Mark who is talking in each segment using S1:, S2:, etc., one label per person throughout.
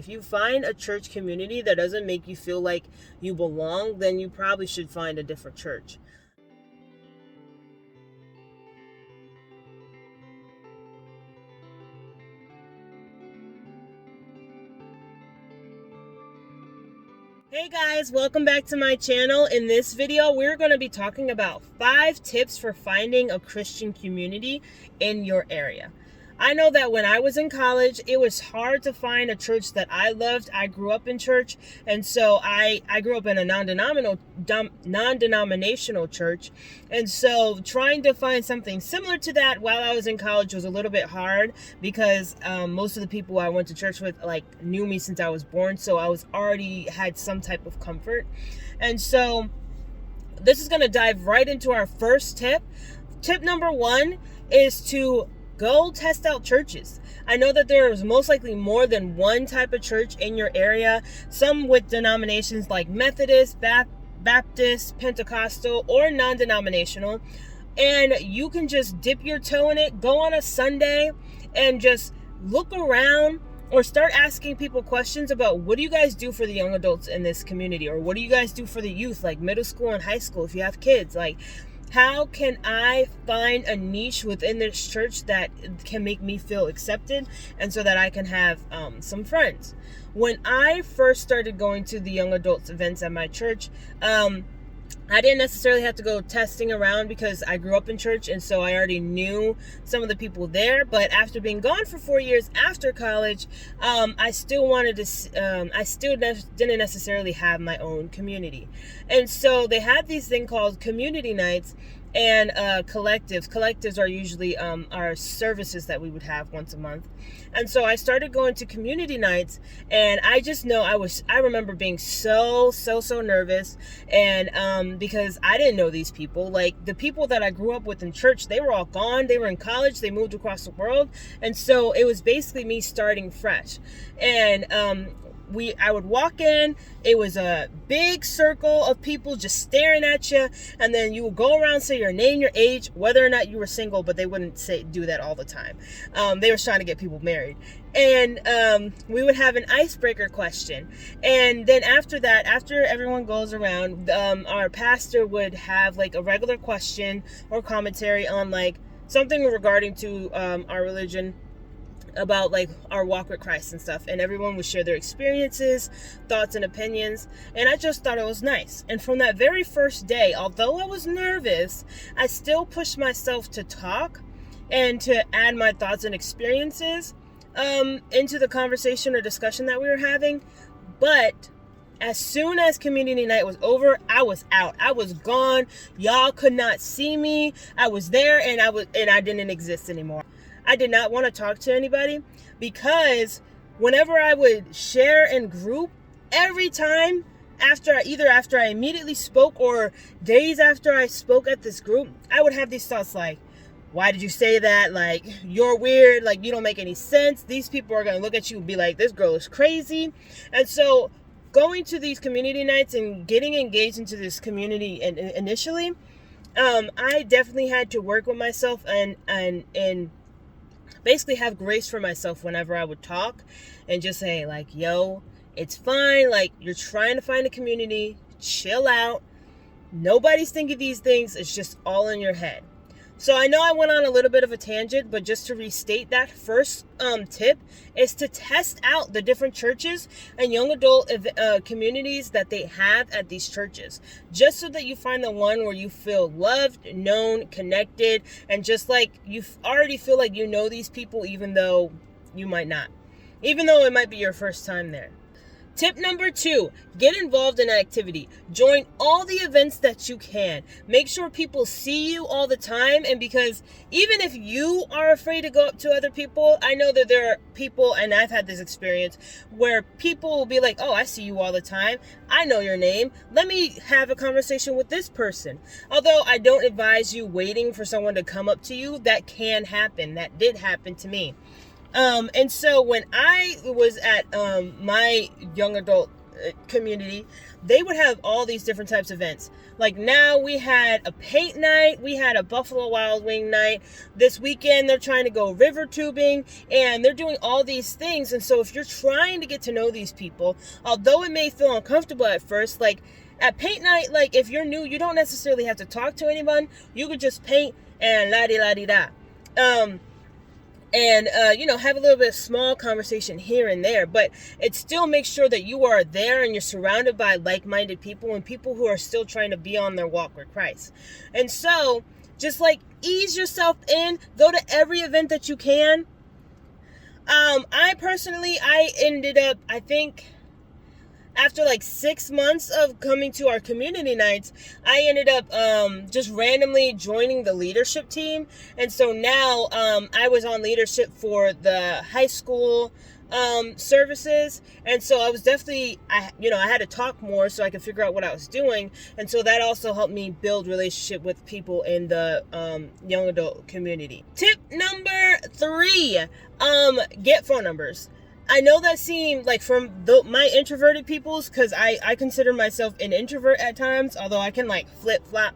S1: you find a church community that doesn't make you feel like you belong, then you probably should find a different church. Hey guys, welcome back to my channel. In this video, we're going to be talking about 5 tips for finding a Christian community in your area. I know that when I was in college, it was hard to find a church that I loved. I grew up in church, and so I grew up in a non-denominational church. And so trying to find something similar to that while I was in college was a little bit hard because most of the people I went to church with knew me since I was born. So I was already had some type of comfort. And so this is going to dive right into our first tip. Tip number 1 is to go test out churches. I know that there is most likely more than one type of church in your area, some with denominations like Methodist, Baptist, Pentecostal, or non-denominational. And you can just dip your toe in it, go on a Sunday and just look around or start asking people questions about what do you guys do for the young adults in this community? Or what do you guys do for the youth, like middle school and high school if you have kids? How can I find a niche within this church that can make me feel accepted and so that I can have some friends? When I first started going to the young adults events at my church, I didn't necessarily have to go testing around because I grew up in church, and so I already knew some of the people there. But after being gone for 4 years after college, I still wanted to. I still didn't necessarily have my own community, and so they had these thing called community nights and collectives. Collectives are usually our services that we would have once a month. And so I started going to community nights, and I just know I remember being so nervous, and because I didn't know these people. Like, the people that I grew up with in church, they were all gone. They were in college. They moved across the world. And so it was basically me starting fresh. And I would walk in, it was a big circle of people just staring at you, and then you would go around, say your name, your age, whether or not you were single, but they wouldn't do that all the time. They were trying to get people married. And we would have an icebreaker question. And then after that, after everyone goes around, our pastor would have a regular question or commentary on something regarding to our religion, about our walk with Christ and stuff, and everyone would share their experiences, thoughts, and opinions. And I just thought it was nice. And from that very first day, although I was nervous, I still pushed myself to talk and to add my thoughts and experiences into the conversation or discussion that we were having. But as soon as community night was over, I was out. I was gone. Y'all could not see me. I was there, and I didn't exist anymore. I did not want to talk to anybody, because whenever I would share in group, every time after I immediately spoke or days after I spoke at this group, I would have these thoughts like, why did you say that? You're weird. You don't make any sense. These people are going to look at you and be like, this girl is crazy. And so going to these community nights and getting engaged into this community initially, I definitely had to work with myself and basically have grace for myself whenever I would talk and just say yo, it's fine. You're trying to find a community, chill out. Nobody's thinking these things. It's just all in your head. So I know I went on a little bit of a tangent, but just to restate that first tip is to test out the different churches and young adult communities that they have at these churches, just so that you find the one where you feel loved, known, connected, and just you already feel like you know these people, even though you might not, even though it might be your first time there. Tip number 2, get involved in activity. Join all the events that you can. Make sure people see you all the time. And because even if you are afraid to go up to other people, I know that there are people, and I've had this experience, where people will be like, oh, I see you all the time. I know your name. Let me have a conversation with this person. Although I don't advise you waiting for someone to come up to you. That can happen. That did happen to me. And so when I was at my young adult community, they would have all these different types of events. Like now we had a paint night, we had a Buffalo Wild Wing night. This weekend they're trying to go river tubing, and they're doing all these things. And so if you're trying to get to know these people, although it may feel uncomfortable at first, like at paint night, like if you're new, you don't necessarily have to talk to anyone. You could just paint and la-di-la-di-da. Have a little bit of small conversation here and there, but it still makes sure that you are there and you're surrounded by like-minded people and people who are still trying to be on their walk with Christ. And so just like ease yourself in, go to every event that you can. I ended up, I think, after like 6 months of coming to our community nights, I ended up just randomly joining the leadership team. And so now I was on leadership for the high school services. And so I was definitely, I had to talk more so I could figure out what I was doing. And so that also helped me build relationship with people in the young adult community. Tip number 3, get phone numbers. I know that seemed like from my introverted peoples, because I consider myself an introvert at times, although I can like flip-flop.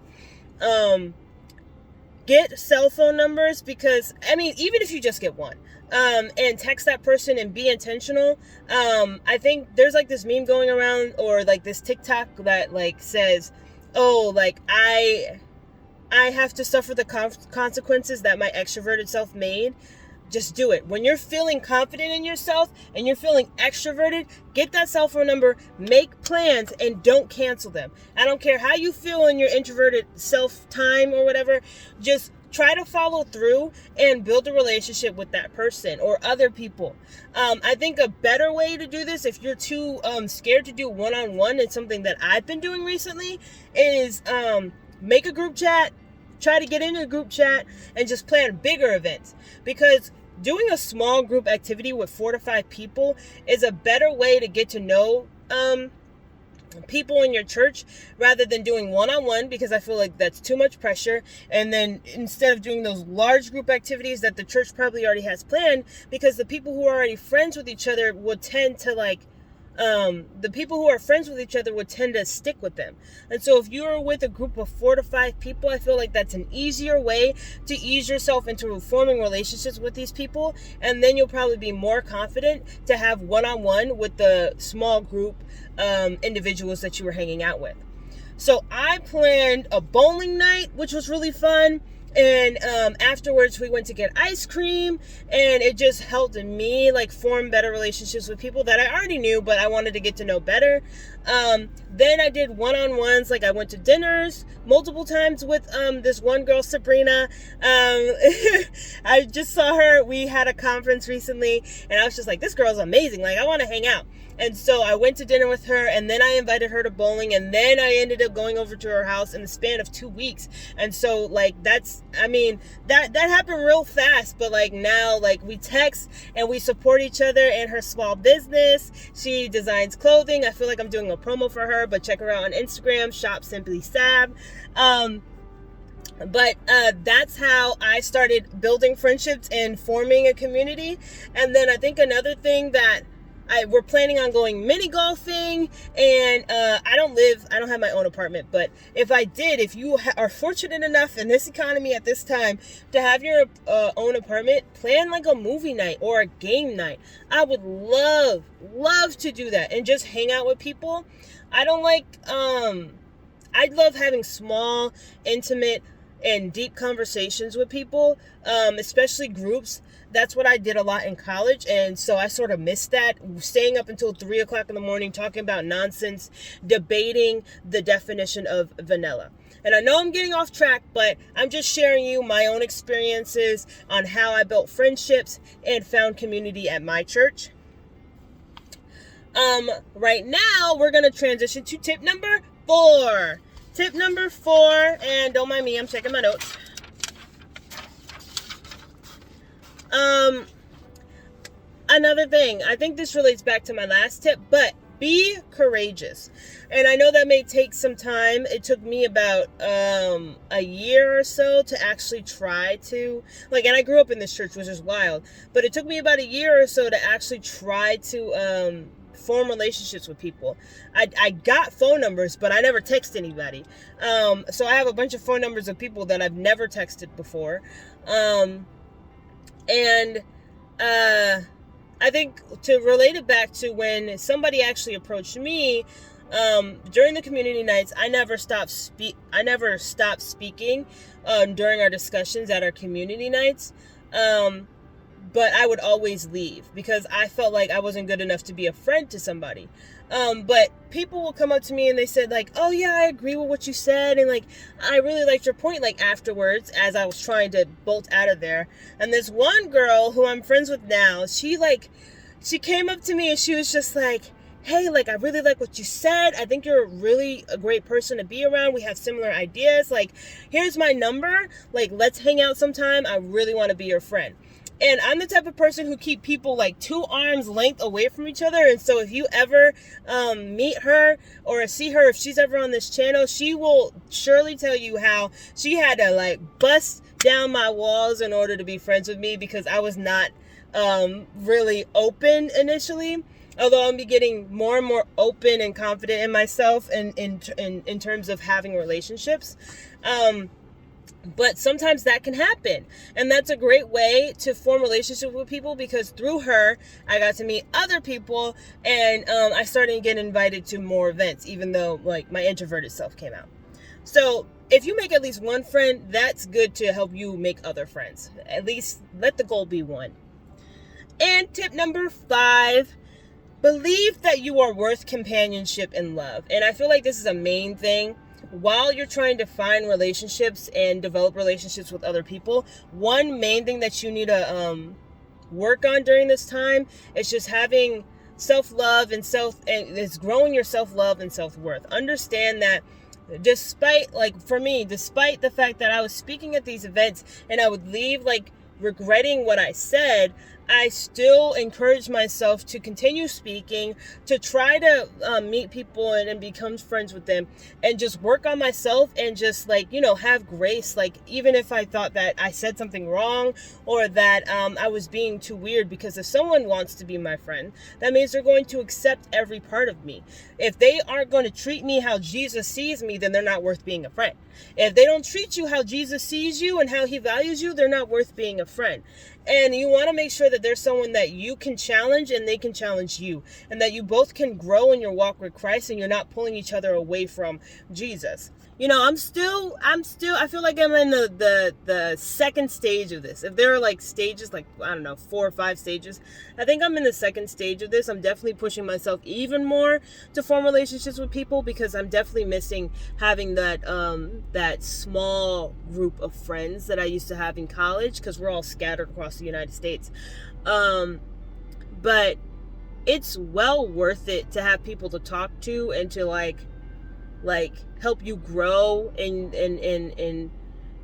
S1: Get cell phone numbers, because, I mean, even if you just get one, and text that person and be intentional. I think there's like this meme going around, or like this TikTok that like says, oh, like I have to suffer the consequences that my extroverted self made. Just do it. When you're feeling confident in yourself and you're feeling extroverted, get that cell phone number, make plans, and don't cancel them. I don't care how you feel in your introverted self time or whatever. Just try to follow through and build a relationship with that person or other people. I think a better way to do this, if you're too scared to do one-on-one, and something that I've been doing recently, is make a group chat. Try to get into a group chat and just plan bigger events, because doing a small group activity with 4 to 5 people is a better way to get to know people in your church, rather than doing one-on-one, because I feel like that's too much pressure. And then instead of doing those large group activities that the church probably already has planned, because the people who are already friends with each other would tend to stick with them. And so if you're with a group of 4 to 5 people, I feel like that's an easier way to ease yourself into forming relationships with these people. And then you'll probably be more confident to have one-on-one with the small group individuals that you were hanging out with. So I planned a bowling night, which was really fun. And afterwards we went to get ice cream, and it just helped me like form better relationships with people that I already knew, but I wanted to get to know better. Then I did one-on-ones, like I went to dinners multiple times with this one girl, Sabrina. I just saw her. We had a conference recently, and I was just like, this girl's amazing. Like, I want to hang out. And so I went to dinner with her, and then I invited her to bowling, and then I ended up going over to her house in the span of 2 weeks. And so like that happened real fast, but like now like we text and we support each other in her small business. She designs clothing. I feel like I'm doing a promo for her, but check her out on Instagram, shop Simply Sab. But that's how I started building friendships and forming a community. And then I think another thing that we're planning on going mini golfing, and I don't have my own apartment, but if you are fortunate enough in this economy at this time to have your own apartment, plan like a movie night or a game night. I would love to do that and just hang out with people. I love having small, intimate, and deep conversations with people, especially groups. That's what I did a lot in college, and so I sort of missed that, staying up until 3 o'clock in the morning talking about nonsense, debating the definition of vanilla. And I know I'm getting off track, but I'm just sharing you my own experiences on how I built friendships and found community at my church. Right now, we're going to transition to tip number 4. Tip number 4, and don't mind me, I'm checking my notes. Another thing, I think this relates back to my last tip, but be courageous. And I know that may take some time. It took me about a year or so to actually try to, and I grew up in this church, which is wild, but it took me about a year or so to actually try to form relationships with people. I got phone numbers, but I never text anybody. So I have a bunch of phone numbers of people that I've never texted before. And I think to relate it back to when somebody actually approached me during the community nights, I never stopped speaking during our discussions at our community nights. But I would always leave because I felt like I wasn't good enough to be a friend to somebody. But people will come up to me and they said like, oh yeah, I agree with what you said. And like, I really liked your point, like afterwards, as I was trying to bolt out of there. And this one girl who I'm friends with now, she came up to me and she was just like, hey, like, I really like what you said. I think you're really a great person to be around. We have similar ideas. Like, here's my number. Like, let's hang out sometime. I really want to be your friend. And I'm the type of person who keep people like 2 arms length away from each other. And so if you ever meet her or see her, if she's ever on this channel, she will surely tell you how she had to like bust down my walls in order to be friends with me because I was not really open initially. Although I'm getting more and more open and confident in myself and in terms of having relationships. But sometimes that can happen. And that's a great way to form relationships with people because through her, I got to meet other people and I started to get invited to more events, even though like my introverted self came out. So if you make at least one friend, that's good to help you make other friends. At least let the goal be one. And tip number 5, believe that you are worth companionship and love. And I feel like this is a main thing. While you're trying to find relationships and develop relationships with other people, one main thing that you need to work on during this time is just having self-love and it's growing your self-love and self-worth. Understand that despite the fact that I was speaking at these events and I would leave like regretting what I said, I still encourage myself to continue speaking, to try to meet people and become friends with them and just work on myself and just like, have grace. Like, even if I thought that I said something wrong or that I was being too weird, because if someone wants to be my friend, that means they're going to accept every part of me. If they aren't going to treat me how Jesus sees me, then they're not worth being a friend. If they don't treat you how Jesus sees you and how he values you, they're not worth being a friend. And you want to make sure that there's someone that you can challenge and they can challenge you, and that you both can grow in your walk with Christ and you're not pulling each other away from Jesus. I feel like I'm in the second stage of this. If there are like stages, like, I don't know, 4 or 5 stages, I think I'm in the second stage of this. I'm definitely pushing myself even more to form relationships with people because I'm definitely missing having that small group of friends that I used to have in college because we're all scattered across the United States. But it's well worth it to have people to talk to and to like help you grow in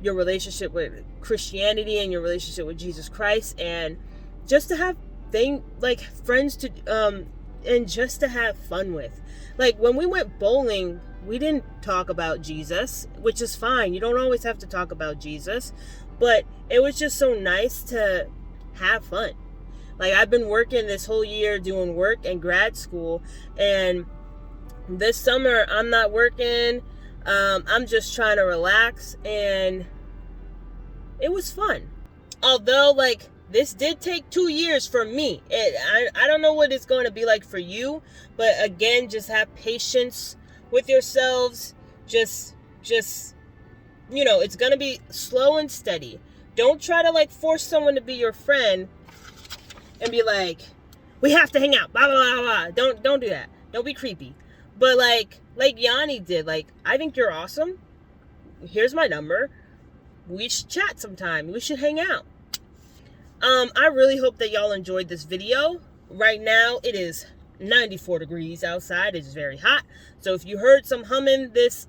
S1: your relationship with Christianity and your relationship with Jesus Christ, and just to have friends to and just to have fun with. Like when we went bowling, we didn't talk about Jesus, which is fine. You don't always have to talk about Jesus, but it was just so nice to have fun. Like, I've been working this whole year doing work and grad school, and this summer I'm not working. I'm just trying to relax, and it was fun. Although, like, this did take 2 years for me. I don't know what it's going to be like for you, but again, just have patience with yourselves. Just it's going to be slow and steady. Don't try to like force someone to be your friend and be like, we have to hang out, blah, blah, blah, blah. Don't do that. Don't be creepy. But like Yanni did, like, I think you're awesome. Here's my number. We should chat sometime. We should hang out. I really hope that y'all enjoyed this video. Right now, it is 94 degrees outside. It's very hot. So if you heard some humming this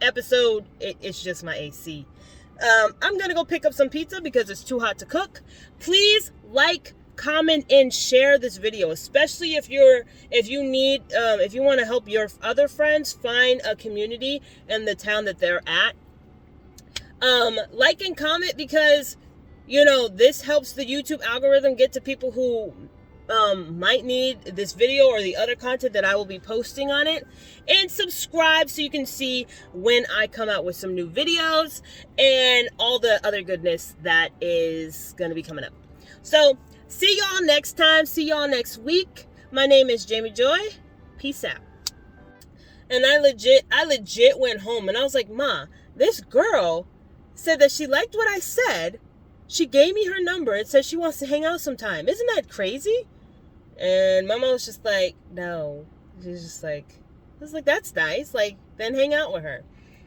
S1: episode, it's just my AC. I'm going to go pick up some pizza because it's too hot to cook. Please like, comment, and share this video, especially if you want to help your other friends find a community in the town that they're at. Like and comment because this helps the YouTube algorithm get to people who might need this video or the other content that I will be posting on it. And subscribe so you can see when I come out with some new videos and all the other goodness that is going to be coming up. So see y'all next time. See y'all next week. My name is Jamie Joy. Peace out. And I legit went home and I was like, Ma, this girl said that she liked what I said. She gave me her number and said she wants to hang out sometime. Isn't that crazy? And my mom was just like, no. She's just like, I was like, that's nice. Like, then hang out with her.